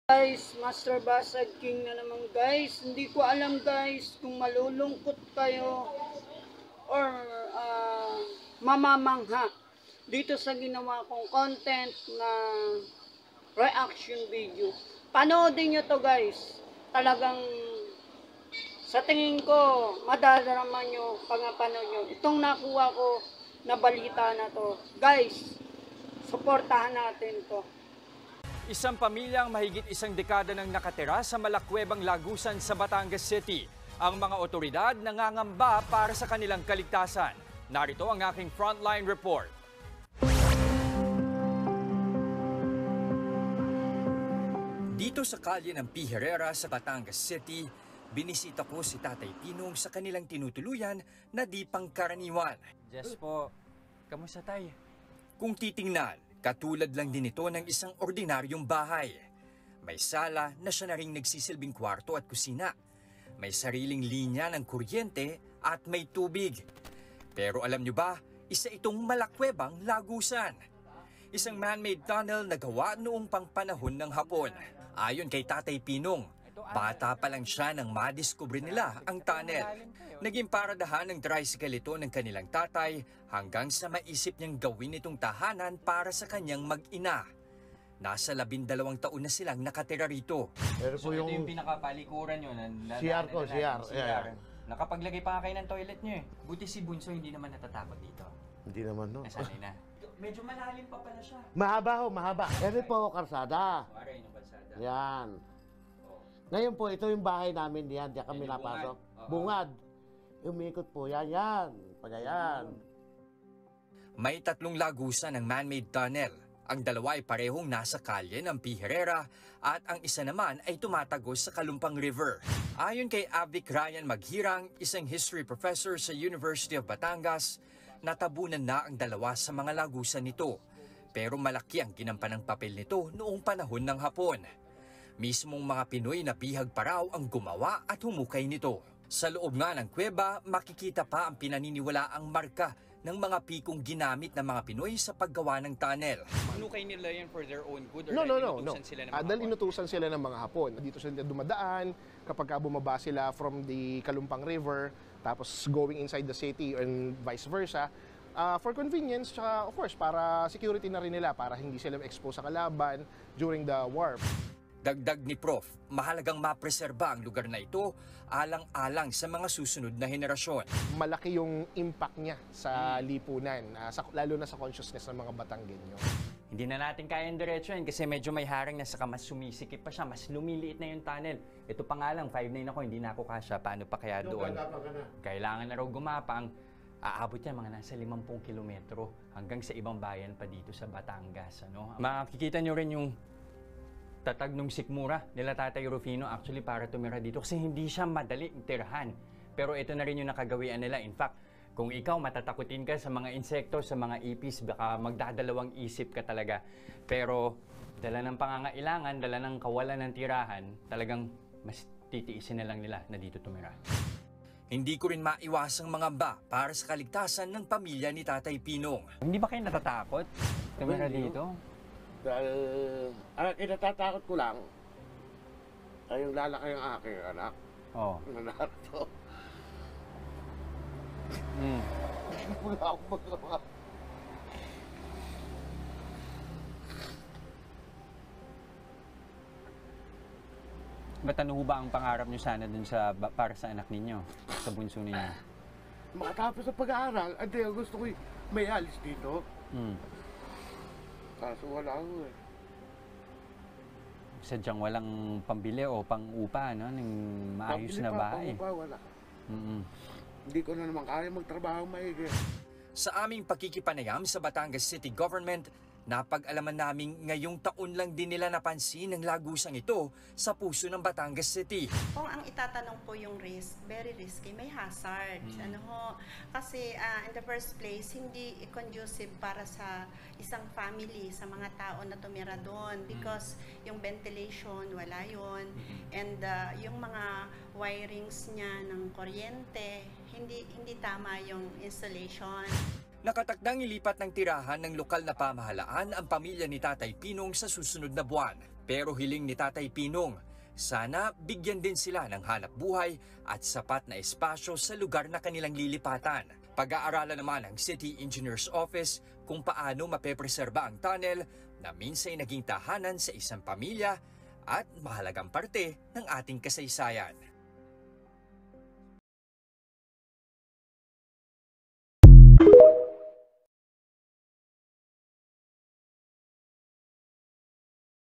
Guys, Master Basag King na naman guys. Hindi ko alam guys kung malulungkot kayo or mamamangha dito sa ginawa kong content na reaction video. Panoodin nyo to guys. Talagang sa tingin ko madadarama nyo pag napanood nyo. Itong nakuha ko na balita na to. Guys, suportahan natin to. Isang pamilyang mahigit isang dekada nang nakatira sa Malakwebang Lagusan sa Batangas City. Ang mga otoridad nangangamba para sa kanilang kaligtasan. Narito ang aking frontline report. Dito sa kalye ng P. Herrera sa Batangas City, binisita ko si Tatay Pinong sa kanilang tinutuluyan na di pangkaraniwan. Yes po. Kamusta tay? Kung titingnan, katulad lang din ito ng isang ordinaryong bahay. May sala na siya na ring nagsisilbing kwarto at kusina. May sariling linya ng kuryente at may tubig. Pero alam nyo ba, isa itong malakwebang lagusan. Isang man-made tunnel na gawa noong pangpanahon ng Hapon. Ayon kay Tatay Pinong, bata pa lang siya nang madiskubre nila ang tunnel. Naging paradahan ng tricycle ito ng kanilang tatay hanggang sa maisip niyang gawin itong tahanan para sa kanyang mag-ina. Nasa 12 taon na silang nakatira rito. Pero so ito yung pinakapalikuran nyo. CR ko, CR. Yeah. Nakapaglagay pa kayo ng toilet nyo eh. Buti si Bunso hindi naman natatakot dito. Hindi naman, no? Nasanay na. Medyo malalim pa pala siya. Mahaba ho, mahaba. Ito po, karsada. Maray ng balsada. Yan. Ngayon po, ito yung bahay namin. Yan, diyan kami napasok. Bungad. Umikot po, yan. Pagayan. May 3 lagusan ng man-made tunnel. Ang dalawa ay parehong nasa kalye ng P. Herrera at ang isa naman ay tumatagos sa Kalumpang River. Ayon kay Avic Ryan Maghirang, isang history professor sa University of Batangas, natabunan na ang dalawa sa mga lagusan nito. Pero malaki ang ginampan ng papel nito noong panahon ng Hapon. Mismong mga Pinoy na bihag pa raw ang gumawa at humukay nito. Sa loob nga ng kuweba, makikita pa ang pinaniniwalaang marka ng mga pikong ginamit ng mga Pinoy sa paggawa ng tunnel. Hinukay nila yan for their own good? Or No. inutusan sila ng mga Dahil Hapon? inutusan sila ng mga Hapon. Dito sila dumadaan kapag bumaba sila from the Kalumpang River, tapos going inside the city and vice versa. For convenience, tsaka of course, para security na rin nila, para hindi sila expose sa kalaban during the war. Dagdag ni Prof, mahalagang mapreserba ang lugar na ito alang-alang sa mga susunod na henerasyon. Malaki yung impact niya sa lipunan, lalo na sa consciousness ng mga Batanggenyo. Hindi na natin kayang diretsuhin kasi medyo may harang na saka mas sumisikip pa siya, mas lumiliit na yung tunnel. Ito pa nga lang, 5'9" ako, hindi na ako kasya. Paano pa kaya doon? Kailangan na raw gumapang. Aabot yan mga nasa 50 kilometro hanggang sa ibang bayan pa dito sa Batangas. Ano? Makikita nyo rin yung tatag ng sikmura nila Tatay Rufino actually para tumira dito kasi hindi siya madali tirahan. Pero ito na rin yung nakagawian nila. In fact, kung ikaw matatakutin ka sa mga insekto, sa mga ipis, baka magdadalawang isip ka talaga. Pero dala ng pangangailangan, dala ng kawalan ng tirahan, talagang mas titiisin na lang nila na dito tumira. Hindi ko rin maiwasang mangamba para sa kaligtasan ng pamilya ni Tatay Pinong. Hindi ba kayo natatakot tumira dito? Dahil, kinatatakot ko lang ay yung lalaki ng aking anak. Oo. Na narito. Mm. Wala akong magawa. Ba't ano ba ang pangarap nyo sana dun sa, para sa anak ninyo, sa bunso ninyo? Makatapos sa pag-aaral, hindi, gusto ko may alis dito. Mm. Kaso wala ako eh. Sadyang walang pambili o pang-upa, no? Ng maayos na bahay. Pambili pa, wala. Mm-mm. Hindi ko na naman kaya magtrabaho maigi. Sa aming pakikipanayam sa Batangas City Government, napag-alaman namin ngayong taon lang din nila napansin ang lagusang ito sa puso ng Batangas City. Kung ang itatanong po yung risk, very risky, may hazard. Ano ho, kasi in the first place, hindi conducive para sa isang family, sa mga tao na tumira doon because yung ventilation, wala yun. And yung mga wirings niya ng kuryente, hindi tama yung installation. Nakatakdang ilipat ng tirahan ng lokal na pamahalaan ang pamilya ni Tatay Pinong sa susunod na buwan. Pero hiling ni Tatay Pinong, sana bigyan din sila ng hanap buhay at sapat na espasyo sa lugar na kanilang lilipatan. Pag-aaralan naman ng City Engineer's Office kung paano mapepreserba ang tunnel na minsay naging tahanan sa isang pamilya at mahalagang parte ng ating kasaysayan.